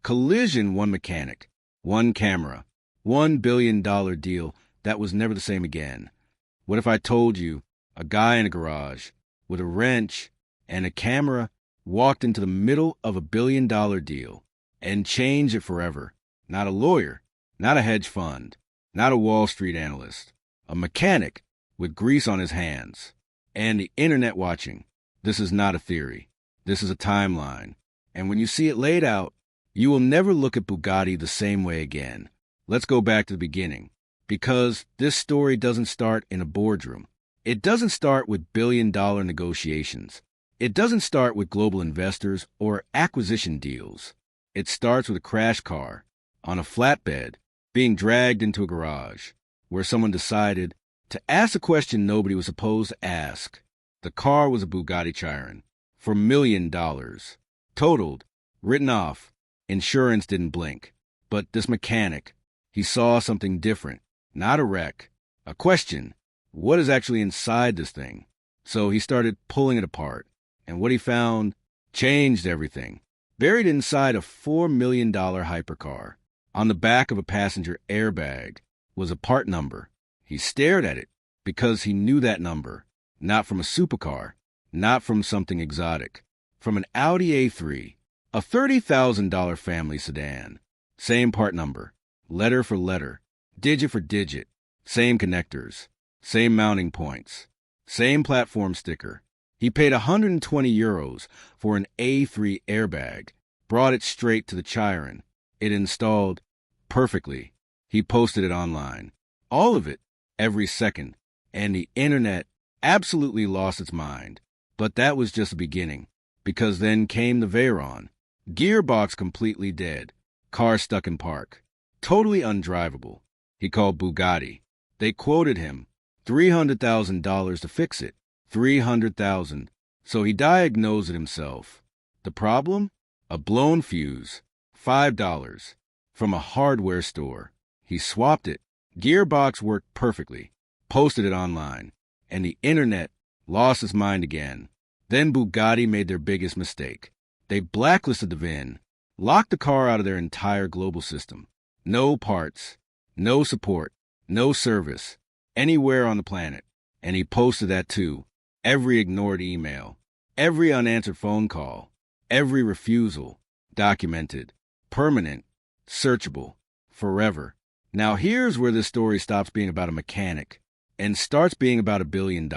Collision, one mechanic, one camera, $1 billion deal that was never the same again. What if I told you a guy in a garage with a wrench and a camera walked into the middle of $1 billion deal and changed it forever? Not a lawyer, not a hedge fund, not a Wall Street analyst, a mechanic with grease on his hands. And the internet watching. This is not a theory. This is a timeline. And when you see it laid out, you will never look at Bugatti the same way again. Let's go back to the beginning, because this story doesn't start in a boardroom. It doesn't start with billion-dollar negotiations. It doesn't start with global investors or acquisition deals. It starts with a crash car on a flatbed being dragged into a garage where someone decided to ask a question nobody was supposed to ask. The car was a Bugatti Chiron for $1 million. Totaled, written off, insurance didn't blink. But this mechanic, he saw something different, not a wreck. A question, what is actually inside this thing? So he started pulling it apart, and what he found changed everything. Buried inside a $4 million hypercar, on the back of a passenger airbag, was a part number. He stared at it because he knew that number, not from a supercar, not from something exotic, from an Audi A3, a $30,000 family sedan. Same part number, letter for letter, digit for digit, same connectors, same mounting points, same platform sticker. He paid €120 for an A3 airbag, brought it straight to the Chiron. It installed perfectly. He posted it online. All of it, every second. And the internet absolutely lost its mind. But that was just the beginning, because then came the Veyron. Gearbox completely dead. Car stuck in park. Totally undrivable. He called Bugatti. They quoted him $300,000 to fix it. $300,000. So he diagnosed it himself. The problem? A blown fuse. $5. From a hardware store. He swapped it. Gearbox worked perfectly. Posted it online. And the internet lost its mind again. Then Bugatti made their biggest mistake. They blacklisted the VIN. Locked the car out of their entire global system. No parts. No support. No service. Anywhere on the planet. And he posted that too. Every ignored email, every unanswered phone call, every refusal, documented, permanent, searchable, forever. Now here's where this story stops being about a mechanic and starts being about $1 billion.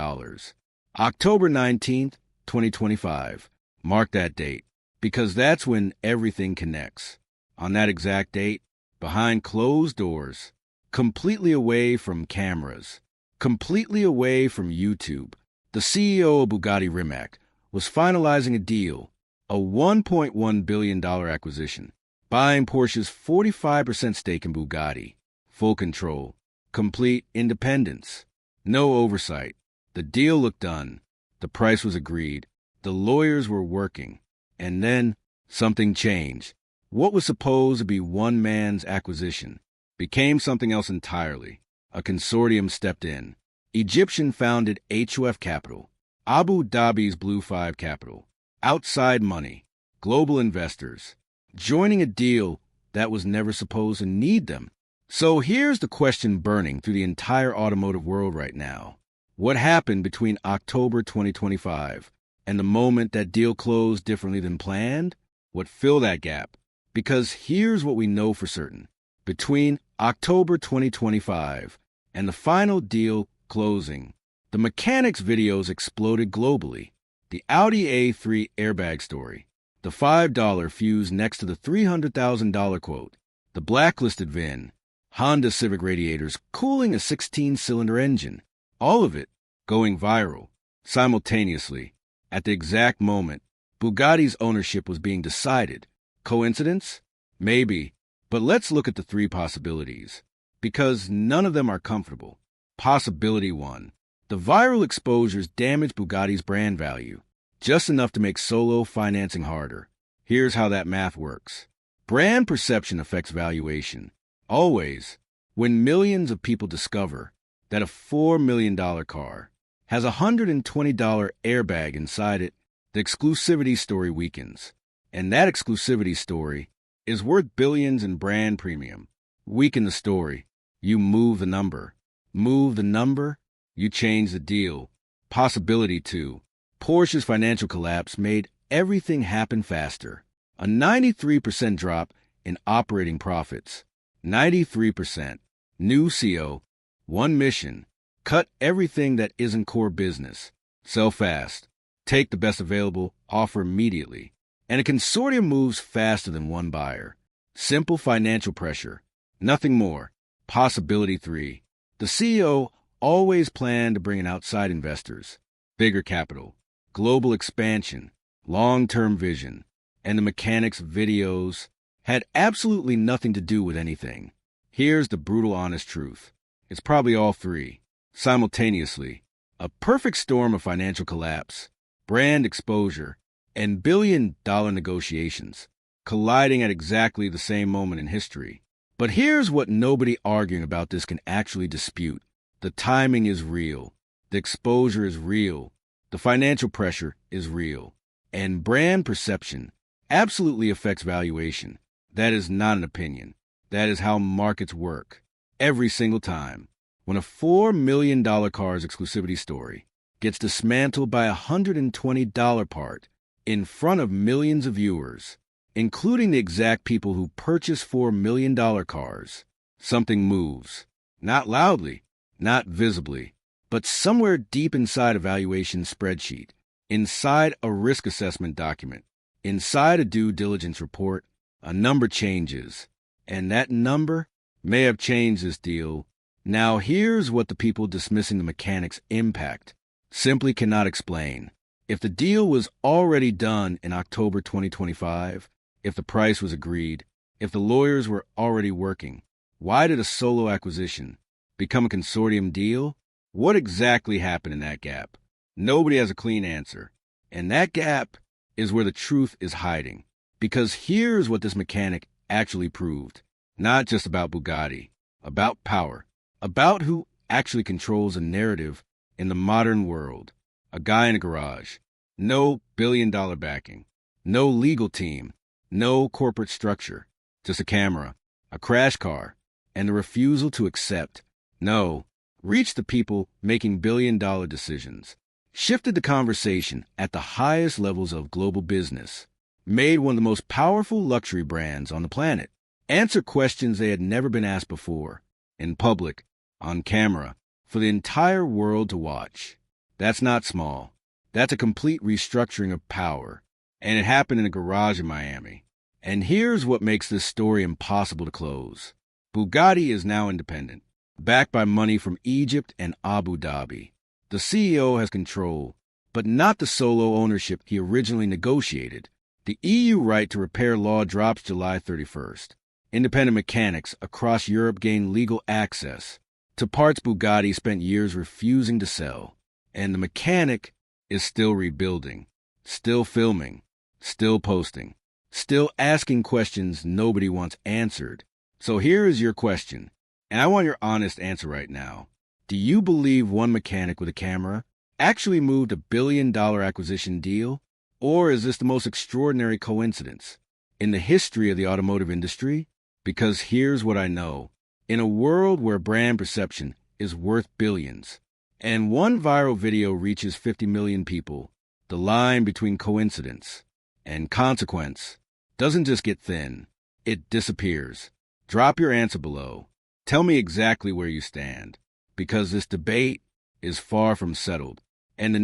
October 19th, 2025. Mark that date, because that's when everything connects. On that exact date, behind closed doors, completely away from cameras, completely away from YouTube, the CEO of Bugatti Rimac was finalizing a deal, a $1.1 billion acquisition, buying Porsche's 45% stake in Bugatti. Full control, complete independence, no oversight. The deal looked done. The price was agreed. The lawyers were working. And then something changed. What was supposed to be one man's acquisition became something else entirely. A consortium stepped in. Egyptian-founded HUF Capital, Abu Dhabi's Blue 5 Capital, outside money, global investors, joining a deal that was never supposed to need them. So here's the question burning through the entire automotive world right now. What happened between October 2025 and the moment that deal closed differently than planned? What filled that gap? Because here's what we know for certain. Between October 2025 and the final deal closing, the mechanics videos exploded globally. The Audi A3 airbag story, the $5 fuse next to the $300,000 quote, the blacklisted VIN, Honda Civic radiators cooling a 16-cylinder engine, all of it going viral, simultaneously, at the exact moment Bugatti's ownership was being decided. Coincidence? Maybe, but let's look at the three possibilities, because none of them are comfortable. Possibility 1. The viral exposures damaged Bugatti's brand value, just enough to make solo financing harder. Here's how that math works. Brand perception affects valuation. Always. When millions of people discover that a $4 million car has a $120 airbag inside it, the exclusivity story weakens. And that exclusivity story is worth billions in brand premium. Weaken the story. You move the number. Move the number, you change the deal. Possibility 2. Porsche's financial collapse made everything happen faster. A 93% drop in operating profits. 93%. New CEO. One mission. Cut everything that isn't core business. Sell fast. Take the best available offer immediately. And a consortium moves faster than one buyer. Simple financial pressure. Nothing more. Possibility 3. The CEO always planned to bring in outside investors. Bigger capital. Global expansion. Long-term vision. And the mechanics' videos had absolutely nothing to do with anything. Here's the brutal honest truth. It's probably all three. Simultaneously. A perfect storm of financial collapse, brand exposure, and billion-dollar negotiations, colliding at exactly the same moment in history. But here's what nobody arguing about this can actually dispute. The timing is real. The exposure is real. The financial pressure is real. And brand perception absolutely affects valuation. That is not an opinion. That is how markets work. Every single time. When a $4 million car's exclusivity story gets dismantled by a $120 part in front of millions of viewers, including the exact people who purchase $4 million cars, something moves. Not loudly, not visibly, but somewhere deep inside a valuation spreadsheet, inside a risk assessment document, inside a due diligence report, a number changes. And that number may have changed this deal. Now here's what the people dismissing the mechanics' impact simply cannot explain. If the deal was already done in October 2025, if the price was agreed, if the lawyers were already working, why did a solo acquisition become a consortium deal? What exactly happened in that gap? Nobody has a clean answer. And that gap is where the truth is hiding. Because here's what this mechanic actually proved. Not just about Bugatti, about power, about who actually controls a narrative in the modern world. A guy in a garage. No billion-dollar backing. No legal team. No corporate structure. Just a camera, a crash car, and the refusal to accept. No. Reached the people making billion-dollar decisions. Shifted the conversation at the highest levels of global business. Made one of the most powerful luxury brands on the planet. Answer questions they had never been asked before. In public, on camera, for the entire world to watch. That's not small. That's a complete restructuring of power. And it happened in a garage in Miami. And here's what makes this story impossible to close. Bugatti is now independent, backed by money from Egypt and Abu Dhabi. The CEO has control, but not the solo ownership he originally negotiated. The EU right to repair law drops July 31st. Independent mechanics across Europe gain legal access to parts Bugatti spent years refusing to sell. And the mechanic is still rebuilding, still filming, still posting, still asking questions nobody wants answered. So here is your question, and I want your honest answer right now. Do you believe one mechanic with a camera actually moved a billion-dollar acquisition deal? Or is this the most extraordinary coincidence in the history of the automotive industry? Because here's what I know. In a world where brand perception is worth billions, and one viral video reaches 50 million people, the line between coincidence and consequence doesn't just get thin, it disappears. Drop your answer below. Tell me exactly where you stand, because this debate is far from settled.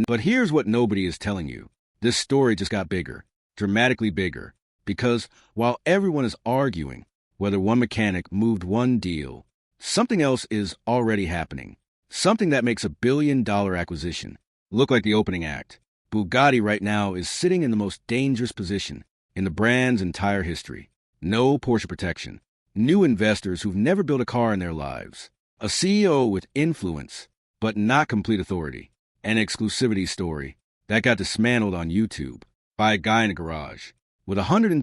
But here's what nobody is telling you. This story just got bigger, dramatically bigger, because while everyone is arguing whether one mechanic moved one deal, something else is already happening. Something that makes a billion-dollar acquisition look like the opening act. Bugatti right now is sitting in the most dangerous position in the brand's entire history. No Porsche protection. New investors who've never built a car in their lives. A CEO with influence, but not complete authority. An exclusivity story that got dismantled on YouTube by a guy in a garage with a $120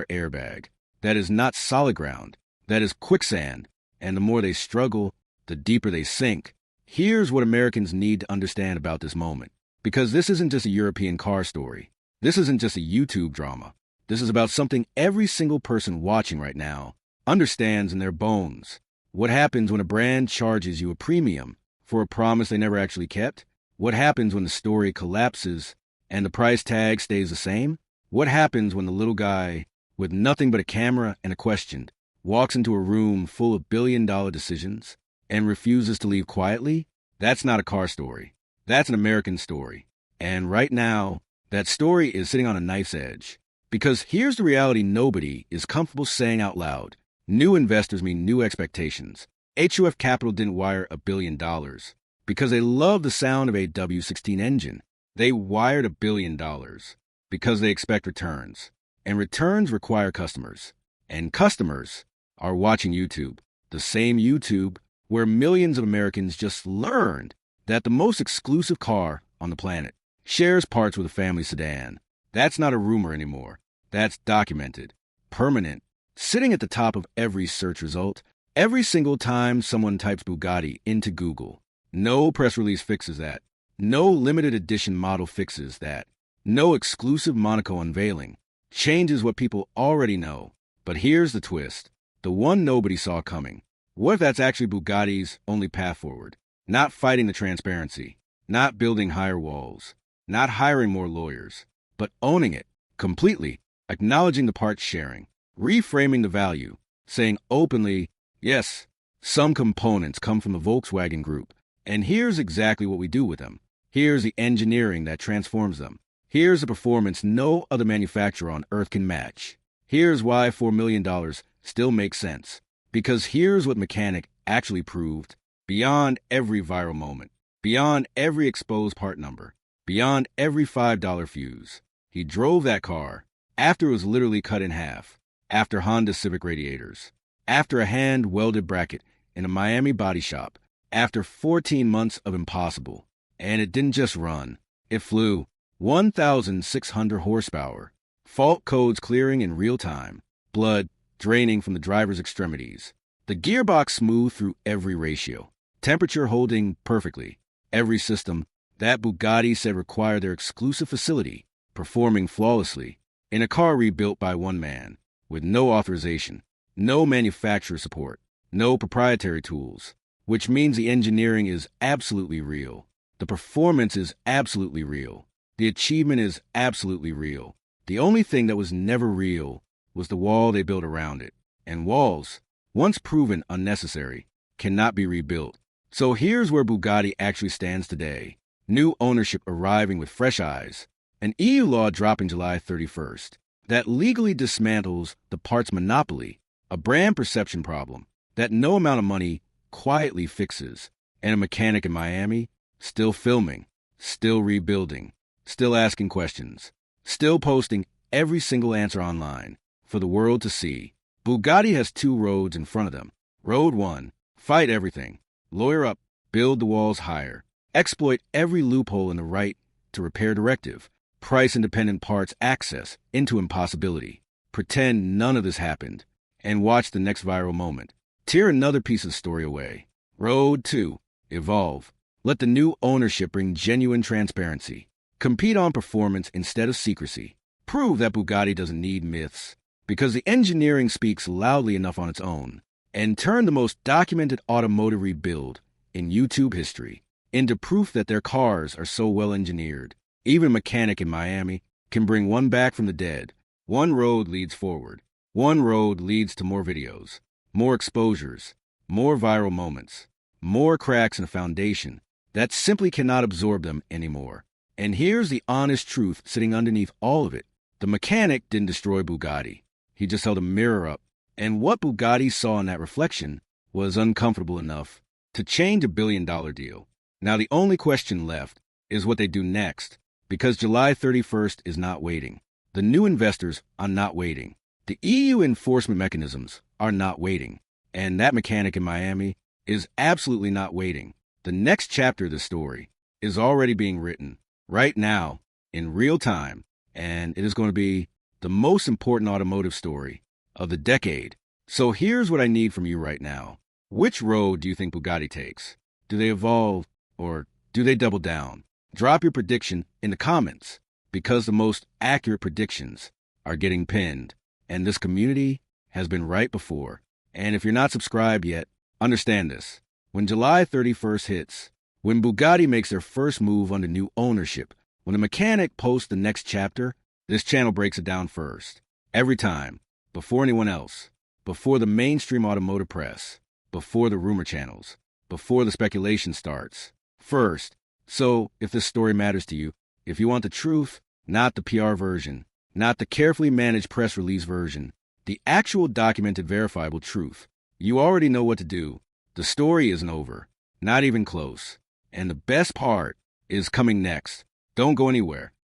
airbag that is not solid ground, that is quicksand, and the more they struggle, the deeper they sink. Here's what Americans need to understand about this moment, because this isn't just a European car story. This isn't just a YouTube drama. This is about something every single person watching right now understands in their bones. What happens when a brand charges you a premium for a promise they never actually kept? What happens when the story collapses and the price tag stays the same? What happens when the little guy with nothing but a camera and a question walks into a room full of billion-dollar decisions and refuses to leave quietly? That's not a car story. That's an American story. And right now, that story is sitting on a knife's edge. Because here's the reality nobody is comfortable saying out loud. New investors mean new expectations. HUF Capital didn't wire $1 billion because they love the sound of a W16 engine. They wired $1 billion because they expect returns. And returns require customers. And customers are watching YouTube. The same YouTube where millions of Americans just learned that the most exclusive car on the planet shares parts with a family sedan. That's not a rumor anymore. That's documented, permanent, sitting at the top of every search result, every single time someone types Bugatti into Google. No press release fixes that. No limited edition model fixes that. No exclusive Monaco unveiling changes what people already know. But here's the twist, the one nobody saw coming. What if that's actually Bugatti's only path forward? Not fighting the transparency, not building higher walls, not hiring more lawyers, but owning it completely, acknowledging the part sharing, reframing the value, saying openly, yes, some components come from the Volkswagen Group, and here's exactly what we do with them. Here's the engineering that transforms them. Here's the performance no other manufacturer on earth can match. Here's why $4 million still makes sense. Because here's what Mechanic actually proved beyond every viral moment, beyond every exposed part number, beyond every $5 fuse. He drove that car after it was literally cut in half, after Honda Civic radiators, after a hand-welded bracket in a Miami body shop, after 14 months of impossible. And it didn't just run. It flew 1,600 horsepower, fault codes clearing in real time, blood draining from the driver's extremities, the gearbox smooth through every ratio, temperature holding perfectly, every system that Bugatti said required their exclusive facility performing flawlessly, in a car rebuilt by one man, with no authorization, no manufacturer support, no proprietary tools, which means the engineering is absolutely real, the performance is absolutely real, the achievement is absolutely real. The only thing that was never real was the wall they built around it. And walls, once proven unnecessary, cannot be rebuilt. So here's where Bugatti actually stands today. New ownership arriving with fresh eyes. An EU law dropping July 31st that legally dismantles the parts monopoly, a brand perception problem that no amount of money quietly fixes. And a mechanic in Miami, still filming, still rebuilding, still asking questions, still posting every single answer online for the world to see. Bugatti has two roads in front of them. Road 1, fight everything, lawyer up, build the walls higher, exploit every loophole in the right to repair directive, price independent parts access into impossibility, pretend none of this happened, and watch the next viral moment. Tear another piece of the story away. Road 2, evolve. Let the new ownership bring genuine transparency. Compete on performance instead of secrecy. Prove that Bugatti doesn't need myths, because the engineering speaks loudly enough on its own, and turn the most documented automotive rebuild in YouTube history into proof that their cars are so well engineered. Even a mechanic in Miami can bring one back from the dead. One road leads forward. One road leads to more videos, more exposures, more viral moments, more cracks in a foundation that simply cannot absorb them anymore. And here's the honest truth sitting underneath all of it. The mechanic didn't destroy Bugatti. He just held a mirror up. And what Bugatti saw in that reflection was uncomfortable enough to change $1 billion deal. Now the only question left is what they do next, because July 31st is not waiting. The new investors are not waiting. The EU enforcement mechanisms are not waiting. And that mechanic in Miami is absolutely not waiting. The next chapter of the story is already being written right now in real time, and it is going to be the most important automotive story of the decade. So here's what I need from you right now. Which road do you think Bugatti takes? Do they evolve or do they double down? Drop your prediction in the comments, because the most accurate predictions are getting pinned. And this community has been right before. And if you're not subscribed yet, understand this. When July 31st hits, when Bugatti makes their first move under new ownership, when a mechanic posts the next chapter, this channel breaks it down first. Every time. Before anyone else. Before the mainstream automotive press. Before the rumor channels. Before the speculation starts. First. So, if this story matters to you, if you want the truth, not the PR version, not the carefully managed press release version, the actual documented verifiable truth, you already know what to do. The story isn't over. Not even close. And the best part is coming next. Don't go anywhere.